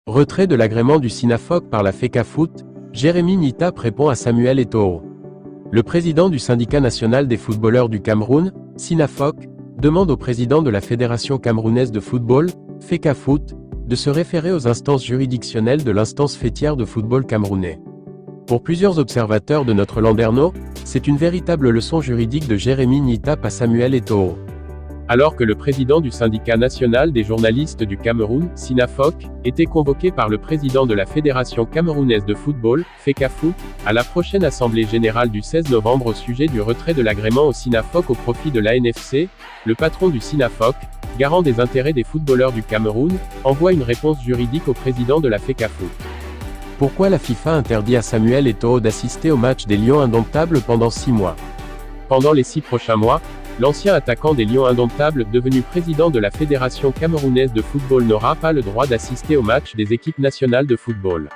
Retrait de l'agrément du SINAFOC par la FECAFOOT, Jérémy Nitap répond à Samuel Eto'o. Le président du syndicat national des footballeurs du Cameroun, SINAFOC, demande au président de la Fédération camerounaise de football, FECAFOOT, de se référer aux instances juridictionnelles de l'instance faîtière de football camerounais. Pour plusieurs observateurs de notre landerneau, c'est une véritable leçon juridique de Jérémy Nitap à Samuel Eto'o. Alors que le président du syndicat national des journalistes du Cameroun, SINAFOC, était convoqué par le président de la Fédération camerounaise de football, FECAFOOT, à la prochaine assemblée générale du 16 novembre au sujet du retrait de l'agrément au SINAFOC au profit de l'ANFC, le patron du SINAFOC, garant des intérêts des footballeurs du Cameroun, envoie une réponse juridique au président de la FECAFOOT. Pourquoi la FIFA interdit à Samuel Eto'o d'assister au match des Lions indomptables pendant 6 mois? Pendant les 6 prochains mois, l'ancien attaquant des Lions indomptables, devenu président de la Fédération camerounaise de football, n'aura pas le droit d'assister au match des équipes nationales de football.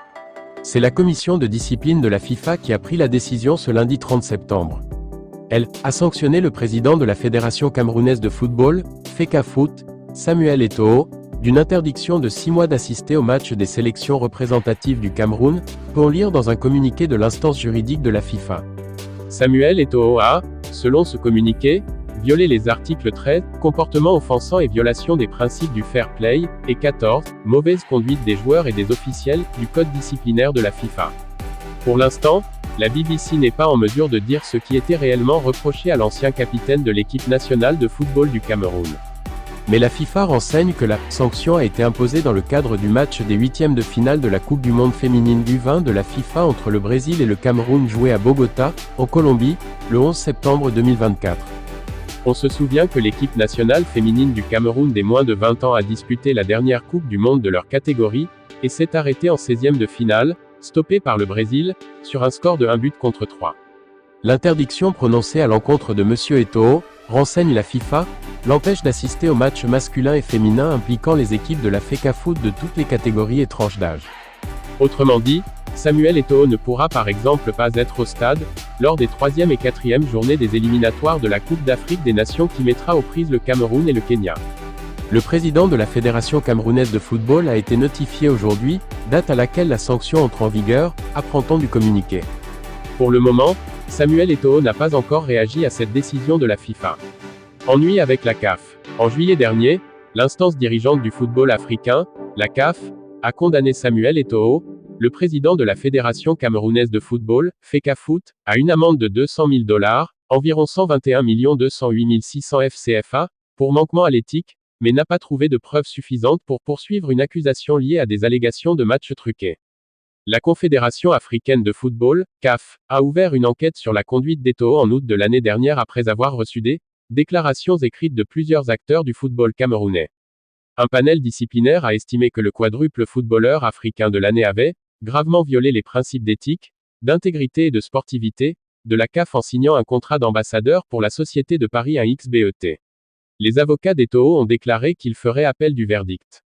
C'est la commission de discipline de la FIFA qui a pris la décision ce lundi 30 septembre. Elle a sanctionné le président de la Fédération camerounaise de football, FECAFOOT, Samuel Eto'o, d'une interdiction de 6 mois d'assister au match des sélections représentatives du Cameroun, peut-on lire dans un communiqué de l'instance juridique de la FIFA. Samuel Eto'o a, selon ce communiqué, violé les articles 13, comportement offensant et violation des principes du fair play, et 14, mauvaise conduite des joueurs et des officiels, du code disciplinaire de la FIFA. Pour l'instant, la BBC n'est pas en mesure de dire ce qui était réellement reproché à l'ancien capitaine de l'équipe nationale de football du Cameroun. Mais la FIFA renseigne que la sanction a été imposée dans le cadre du match des huitièmes de finale de la Coupe du Monde féminine U20 de la FIFA entre le Brésil et le Cameroun joué à Bogota, en Colombie, le 11 septembre 2024. On se souvient que l'équipe nationale féminine du Cameroun des moins de 20 ans a disputé la dernière Coupe du Monde de leur catégorie, et s'est arrêtée en 16e de finale, stoppée par le Brésil, sur un score de 1-3. L'interdiction prononcée à l'encontre de M. Eto'o, renseigne la FIFA, l'empêche d'assister aux matchs masculins et féminins impliquant les équipes de la FECAFOOT de toutes les catégories et tranches d'âge. Autrement dit, Samuel Eto'o ne pourra par exemple pas être au stade, lors des 3e et 4e journées des éliminatoires de la Coupe d'Afrique des Nations qui mettra aux prises le Cameroun et le Kenya. Le président de la Fédération camerounaise de football a été notifié aujourd'hui, date à laquelle la sanction entre en vigueur, apprend-on du communiqué. Pour le moment, Samuel Eto'o n'a pas encore réagi à cette décision de la FIFA. Ennui avec la CAF. En juillet dernier, l'instance dirigeante du football africain, la CAF, a condamné Samuel Eto'o, le président de la Fédération camerounaise de football, FECAFOOT, à une amende de $200 000, environ 121 208 600 FCFA, pour manquement à l'éthique, mais n'a pas trouvé de preuves suffisantes pour poursuivre une accusation liée à des allégations de matchs truqués. La Confédération africaine de football, CAF, a ouvert une enquête sur la conduite d'Eto'o en août de l'année dernière après avoir reçu des déclarations écrites de plusieurs acteurs du football camerounais. Un panel disciplinaire a estimé que le quadruple footballeur africain de l'année avait gravement violé les principes d'éthique, d'intégrité et de sportivité de la CAF en signant un contrat d'ambassadeur pour la Société de Paris 1XBET. Les avocats d'Eto'o ont déclaré qu'ils feraient appel du verdict.